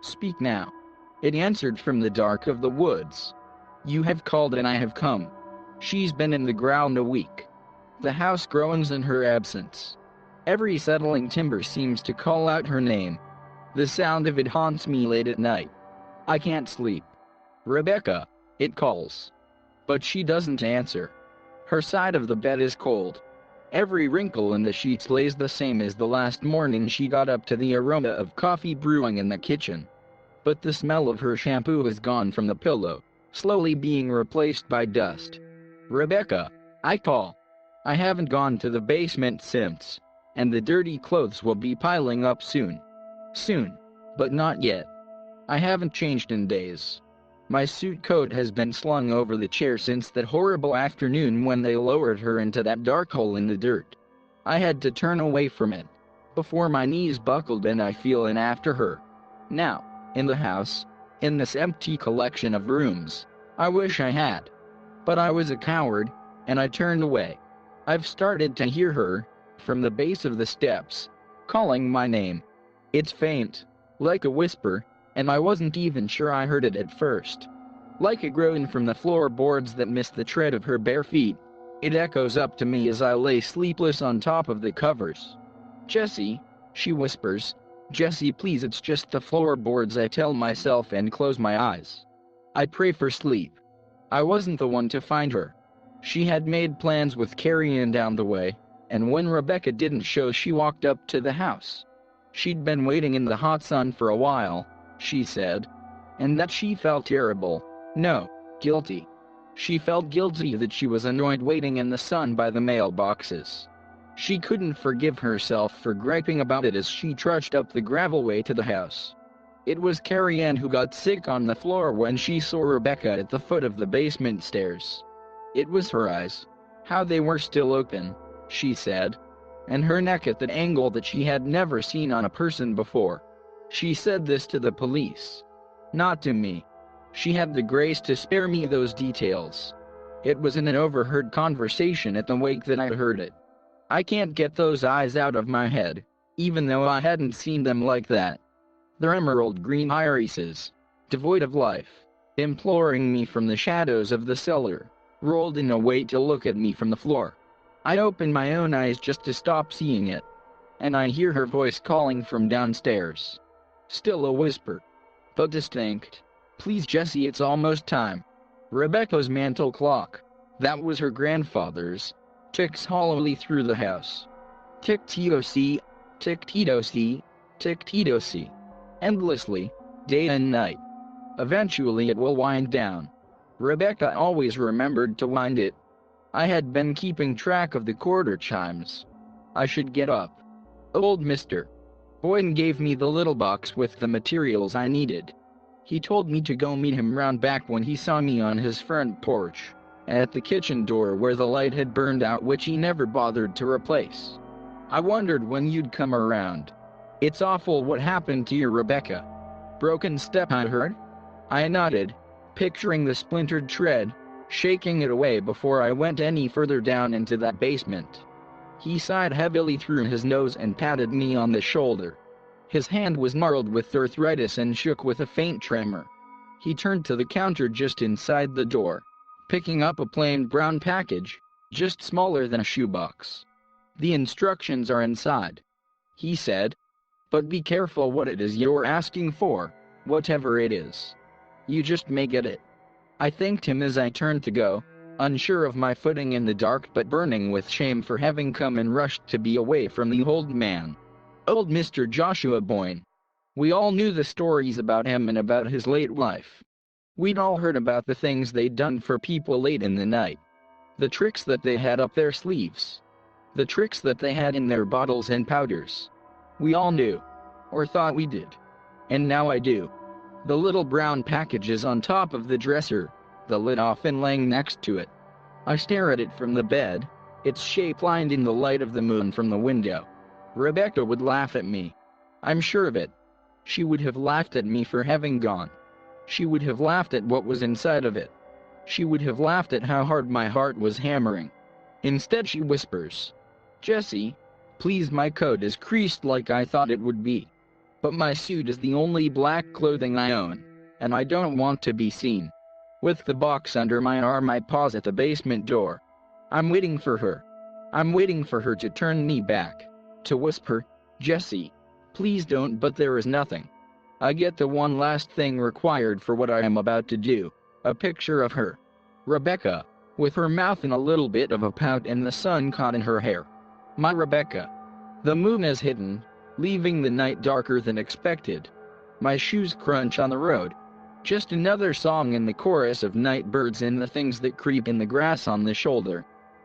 Speak now. It answered from the dark of the woods. You have called and I have come. She's been in the ground a week. The house groans in her absence. Every settling timber seems to call out her name. The sound of it haunts me late at night. I can't sleep. Rebecca, it calls. But she doesn't answer. Her side of the bed is cold. Every wrinkle in the sheets lays the same as the last morning she got up to the aroma of coffee brewing in the kitchen. But the smell of her shampoo is gone from the pillow, slowly being replaced by dust. Rebecca, I call. I haven't gone to the basement since, and the dirty clothes will be piling up soon. Soon, but not yet. I haven't changed in days. My suit coat has been slung over the chair since that horrible afternoon when they lowered her into that dark hole in the dirt. I had to turn away from it, before my knees buckled and I fell in after her. Now, in the house, in this empty collection of rooms, I wish I had. But I was a coward, and I turned away. I've started to hear her, from the base of the steps, calling my name. It's faint, like a whisper, and I wasn't even sure I heard it at first. Like a groan from the floorboards that miss the tread of her bare feet, it echoes up to me as I lay sleepless on top of the covers. Jessie, she whispers. Jessie, please, it's just the floorboards, I tell myself and close my eyes. I pray for sleep. I wasn't the one to find her. She had made plans with Carrie down the way, and when Rebecca didn't show she walked up to the house. She'd been waiting in the hot sun for a while, she said, and that she felt terrible. No, guilty. She felt guilty that she was annoyed waiting in the sun by the mailboxes. She couldn't forgive herself for griping about it as she trudged up the gravelway to the house. It was Carrie Ann who got sick on the floor when she saw Rebecca at the foot of the basement stairs. It was her eyes. How they were still open, she said, and her neck at that angle that she had never seen on a person before. She said this to the police. Not to me. She had the grace to spare me those details. It was in an overheard conversation at the wake that I heard it. I can't get those eyes out of my head, even though I hadn't seen them like that. They're emerald green irises, devoid of life, imploring me from the shadows of the cellar, rolled in a way to look at me from the floor. I open my own eyes just to stop seeing it, and I hear her voice calling from downstairs. Still a whisper, but distinct. Please, Jessie, it's almost time. Rebecca's mantel clock, that was her grandfather's, ticks hollowly through the house. Tick-tito-see, tick-tito-see, tick-tito-see. Endlessly, day and night. Eventually it will wind down. Rebecca always remembered to wind it. I had been keeping track of the quarter chimes. I should get up. Old Mr. Boyden gave me the little box with the materials I needed. He told me to go meet him round back when he saw me on his front porch, at the kitchen door where the light had burned out, which he never bothered to replace. I wondered when you'd come around. It's awful what happened to your Rebecca. Broken step, I heard. I nodded, picturing the splintered tread, shaking it away before I went any further down into that basement. He sighed heavily through his nose and patted me on the shoulder. His hand was gnarled with arthritis and shook with a faint tremor. He turned to the counter just inside the door, picking up a plain brown package, just smaller than a shoebox. The instructions are inside, he said. But be careful what it is you're asking for, whatever it is. You just may get it. I thanked him as I turned to go, unsure of my footing in the dark but burning with shame for having come and rushed to be away from the old man. Old Mr. Joshua Boyne. We all knew the stories about him and about his late life. We'd all heard about the things they'd done for people late in the night. The tricks that they had up their sleeves. The tricks that they had in their bottles and powders. We all knew. Or thought we did. And now I do. The little brown package is on top of the dresser, the lid off and laying next to it. I stare at it from the bed, its shape lined in the light of the moon from the window. Rebecca would laugh at me. I'm sure of it. She would have laughed at me for having gone. She would have laughed at what was inside of it. She would have laughed at how hard my heart was hammering. Instead she whispers, Jessie, please, my coat is creased like I thought it would be. but my suit is the only black clothing I own, and I don't want to be seen. With the box under my arm, I pause at the basement door. I'm waiting for her. I'm waiting for her to turn me back, to whisper, "Jesse, please don't," but there is nothing. I get the one last thing required for what I am about to do, a picture of her. Rebecca, with her mouth in a little bit of a pout and the sun caught in her hair. My Rebecca. The moon is hidden, leaving the night darker than expected. My shoes crunch on the road. Just another song in the chorus of night birds and the things that creep in the grass on the shoulder.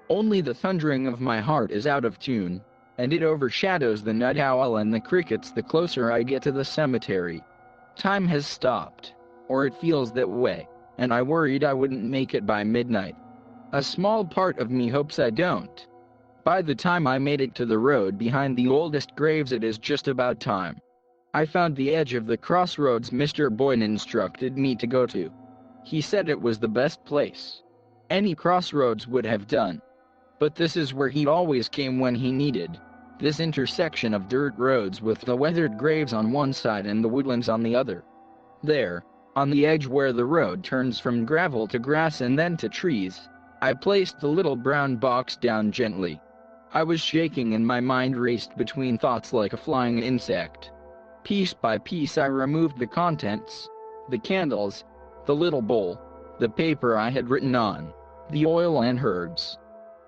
Only the thundering of my heart is out of tune, and it overshadows the night owl and the crickets the closer I get to the cemetery. Time has stopped, or it feels that way, and I worried I wouldn't make it by midnight. A small part of me hopes I don't. By the time I made it to the road behind the oldest graves, it is just about time. I found the edge of the crossroads Mr. Boyne instructed me to go to. He said it was the best place. Any crossroads would have done. But this is where he always came when he needed. This intersection of dirt roads with the weathered graves on one side and the woodlands on the other. There, on the edge where the road turns from gravel to grass and then to trees, I placed the little brown box down gently. I was shaking and my mind raced between thoughts like a flying insect. Piece by piece I removed the contents, the candles, the little bowl, the paper I had written on, the oil and herbs.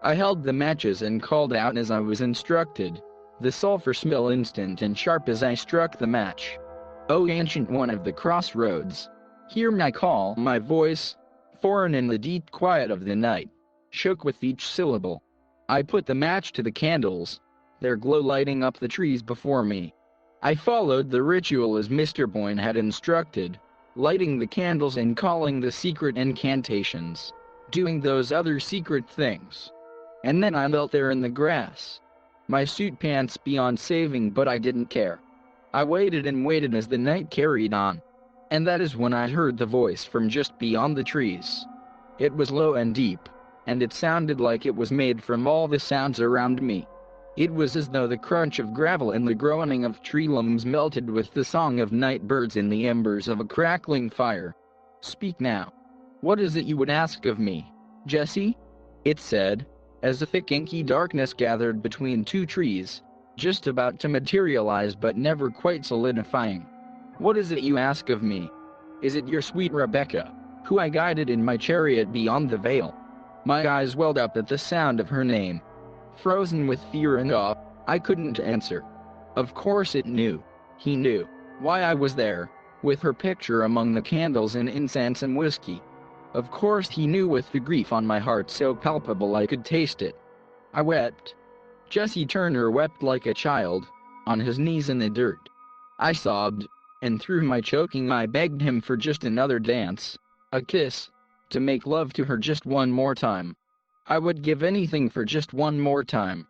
I held the matches and called out as I was instructed, the sulfur smell instant and sharp as I struck the match. "O ancient one of the crossroads, hear my call." My voice, foreign in the deep quiet of the night, shook with each syllable. I put the match to the candles, their glow lighting up the trees before me. I followed the ritual as Mr. Boyne had instructed, lighting the candles and calling the secret incantations, doing those other secret things. And then I knelt there in the grass. My suit pants beyond saving, but I didn't care. I waited and waited as the night carried on. And that is when I heard the voice from just beyond the trees. It was low and deep, and it sounded like it was made from all the sounds around me. It was as though the crunch of gravel and the groaning of tree limbs melted with the song of night birds in the embers of a crackling fire. "Speak now. What is it you would ask of me, Jesse?" it said, as a thick inky darkness gathered between two trees, just about to materialize but never quite solidifying. "What is it you ask of me? Is it your sweet Rebecca, who I guided in my chariot beyond the vale?" My eyes welled up at the sound of her name. Frozen with fear and awe, I couldn't answer. Of course it knew. He knew why I was there, with her picture among the candles and incense and whiskey. Of course he knew, with the grief on my heart so palpable I could taste it. I wept. Jesse Turner wept like a child, on his knees in the dirt. I sobbed, and through my choking I begged him for just another dance, a kiss, to make love to her just one more time. I would give anything for just one more time.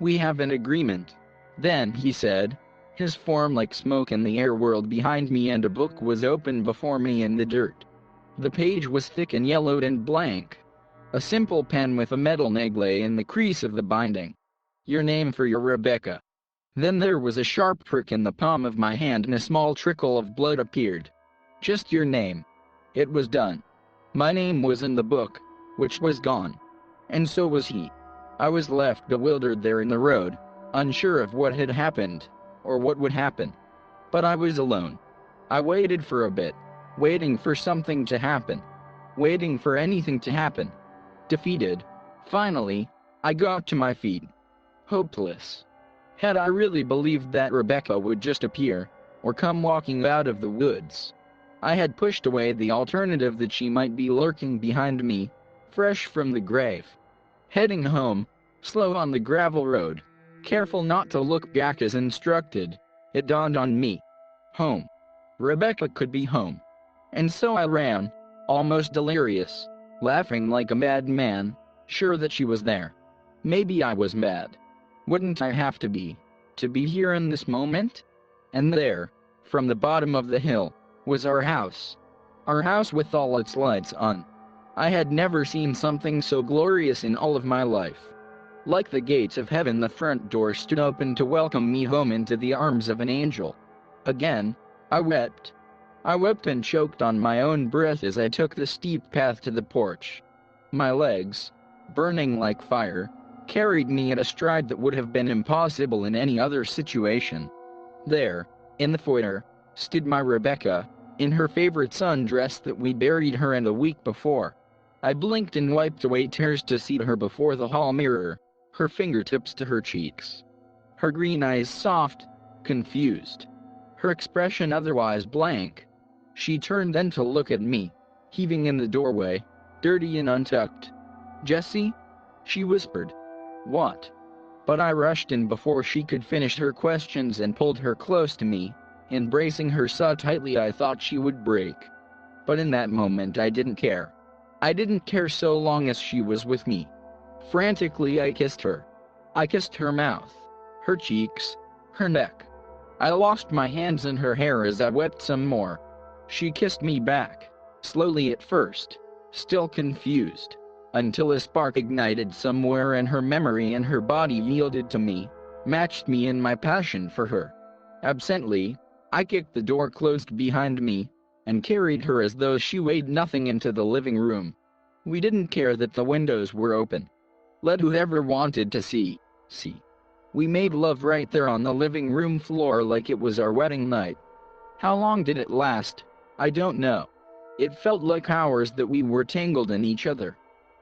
"We have an agreement, then," he said. His form like smoke in the air whirled behind me, and a book was open before me in the dirt. The page was thick and yellowed and blank. A simple pen with a metal neg lay in the crease of the binding. "Your name for your Rebecca." Then there was a sharp prick in the palm of my hand and a small trickle of blood appeared. "Just your name." It was done. My name was in the book, which was gone. And so was he. I was left bewildered there in the road, unsure of what had happened, or what would happen. But I was alone. I waited for a bit, waiting for something to happen, waiting for anything to happen. Defeated, finally, I got to my feet. Hopeless. Had I really believed that Rebecca would just appear, or come walking out of the woods? I had pushed away the alternative that she might be lurking behind me, fresh from the grave. Heading home, slow on the gravel road, careful not to look back as instructed, it dawned on me. Home. Rebecca could be home. And so I ran, almost delirious, laughing like a madman, sure that she was there. Maybe I was mad. Wouldn't I have to be here in this moment? And there, from the bottom of the hill, was our house. Our house with all its lights on. I had never seen something so glorious in all of my life. Like the gates of heaven, the front door stood open to welcome me home into the arms of an angel. Again, I wept. I wept and choked on my own breath as I took the steep path to the porch. My legs, burning like fire, carried me at a stride that would have been impossible in any other situation. There, in the foyer, stood my Rebecca, in her favorite sundress that we buried her in the week before. I blinked and wiped away tears to see her before the hall mirror, her fingertips to her cheeks. Her green eyes soft, confused. Her expression otherwise blank. She turned then to look at me, heaving in the doorway, dirty and untucked. "Jessie?" she whispered. "What?" But I rushed in before she could finish her questions and pulled her close to me, embracing her so tightly I thought she would break. But in that moment I didn't care. I didn't care so long as she was with me. Frantically I kissed her. I kissed her mouth, her cheeks, her neck. I lost my hands in her hair as I wept some more. She kissed me back, slowly at first, still confused, until a spark ignited somewhere in her memory and her body yielded to me, matched me in my passion for her. Absently, I kicked the door closed behind me, and carried her as though she weighed nothing into the living room. We didn't care that the windows were open. Let whoever wanted to see. We made love right there on the living room floor like it was our wedding night. How long did it last? I don't know. It felt like hours that we were tangled in each other.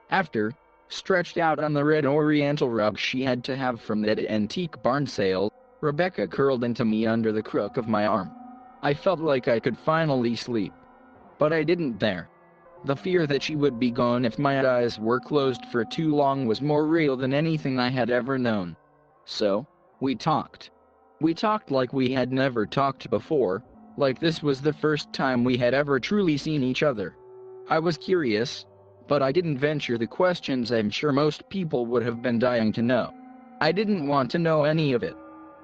After, stretched out on the red oriental rug she had to have from that antique barn sale, Rebecca curled into me under the crook of my arm. I felt like I could finally sleep. But I didn't dare. The fear that she would be gone if my eyes were closed for too long was more real than anything I had ever known. So, we talked. We talked like we had never talked before, like this was the first time we had ever truly seen each other. I was curious, but I didn't venture the questions I'm sure most people would have been dying to know. I didn't want to know any of it.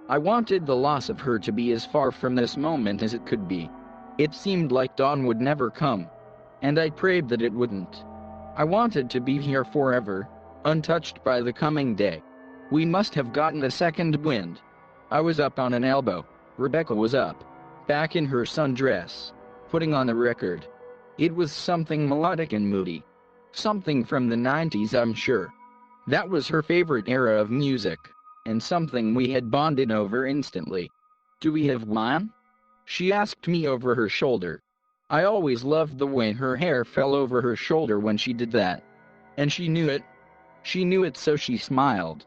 I wanted the loss of her to be as far from this moment as it could be. It seemed like dawn would never come, and I prayed that it wouldn't. I wanted to be here forever, untouched by the coming day. We must have gotten a second wind. I was up on an elbow. Rebecca was up, back in her sundress, putting on a record. It was something melodic and moody. Something from the 90s, I'm sure. That was her favorite era of music, and something we had bonded over instantly. "Do we have wine?" she asked me over her shoulder. I always loved the way her hair fell over her shoulder when she did that. And she knew it. She knew it, so she smiled.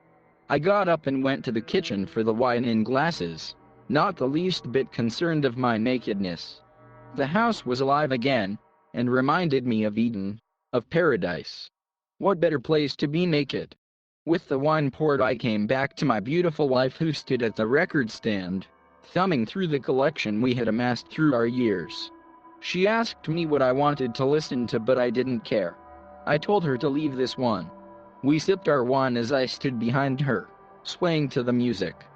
I got up and went to the kitchen for the wine in glasses, not the least bit concerned of my nakedness. The house was alive again, and reminded me of Eden, of paradise. What better place to be naked? With the wine poured, I came back to my beautiful wife, who stood at the record stand, thumbing through the collection we had amassed through our years. She asked me what I wanted to listen to, but I didn't care. I told her to leave this one. We sipped our wine as I stood behind her, swaying to the music.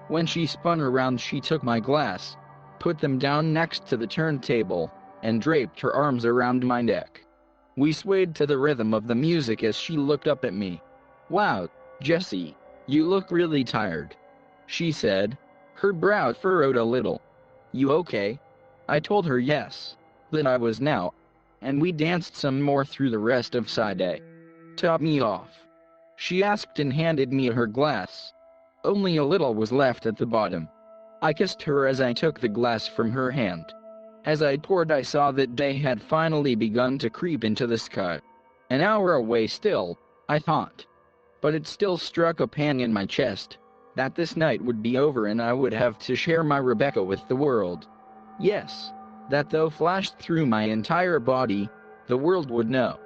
When she spun around, she took my glass, put them down next to the turntable, and draped her arms around my neck. We swayed to the rhythm of the music as she looked up at me. "Wow, Jessie, you look really tired," she said, her brow furrowed a little. "You okay?" I told her yes, that I was now, and we danced some more through the rest of Friday. "Top me off," she asked and handed me her glass. Only a little was left at the bottom. I kissed her as I took the glass from her hand. As I poured, I saw that day had finally begun to creep into the sky. An hour away still, I thought. But it still struck a pang in my chest, that this night would be over and I would have to share my Rebecca with the world. Yes, that though flashed through my entire body, the world would know.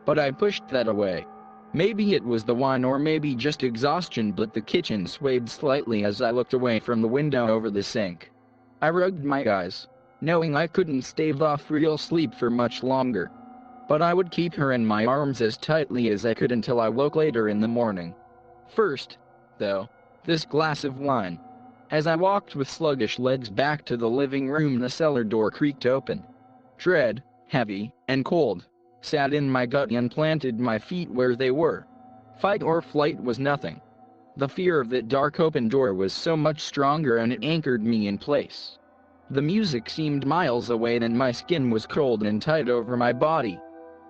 But I pushed that away. Maybe it was the wine or maybe just exhaustion, but the kitchen swayed slightly as I looked away from the window over the sink. I rubbed my eyes, knowing I couldn't stave off real sleep for much longer. But I would keep her in my arms as tightly as I could until I woke later in the morning. First, though, this glass of wine. As I walked with sluggish legs back to the living room, the cellar door creaked open. Dread, heavy and cold, sat in my gut and planted my feet where they were. Fight or flight was nothing. The fear of that dark open door was so much stronger, and it anchored me in place. The music seemed miles away and my skin was cold and tight over my body.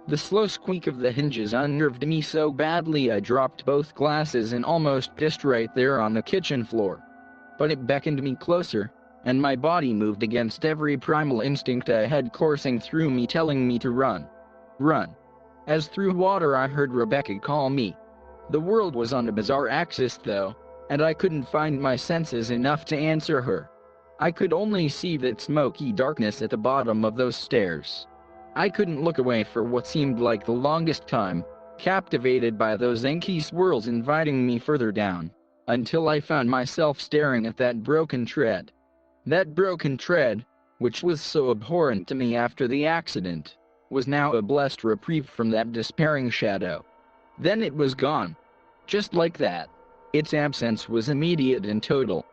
The slow squeak of the hinges unnerved me so badly I dropped both glasses and almost pissed right there on the kitchen floor. But it beckoned me closer, and my body moved against every primal instinct I had coursing through me telling me to run. Run. As through water I heard Rebecca call me. The world was on a bizarre axis though, and I couldn't find my senses enough to answer her. I could only see that smoky darkness at the bottom of those stairs. I couldn't look away for what seemed like the longest time, captivated by those inky swirls inviting me further down, until I found myself staring at that broken tread. That broken tread, which was so abhorrent to me after the accident, was now a blessed reprieve from that despairing shadow. Then it was gone. Just like that. Its absence was immediate and total.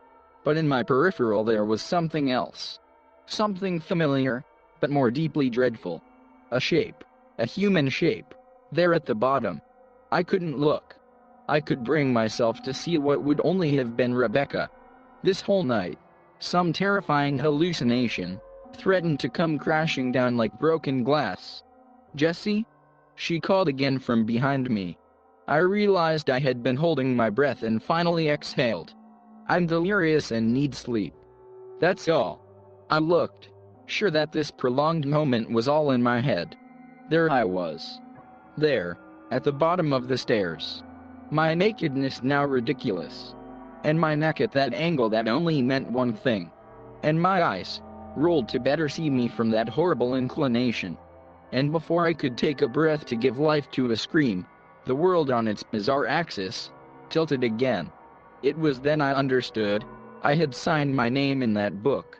But in my peripheral there was something else. Something familiar, but more deeply dreadful. A shape. A human shape. There at the bottom. I couldn't look. I could bring myself to see what would only have been Rebecca. This whole night, some terrifying hallucination threatened to come crashing down like broken glass. "Jesse?" she called again from behind me. I realized I had been holding my breath and finally exhaled. "I'm delirious and need sleep. That's all." I looked, sure that this prolonged moment was all in my head. There I was. There, at the bottom of the stairs. My nakedness now ridiculous. And my neck at that angle that only meant one thing. And my eyes, rolled to better see me from that horrible inclination. And before I could take a breath to give life to a scream, the world on its bizarre axis tilted again. It was then I understood. I had signed my name in that book.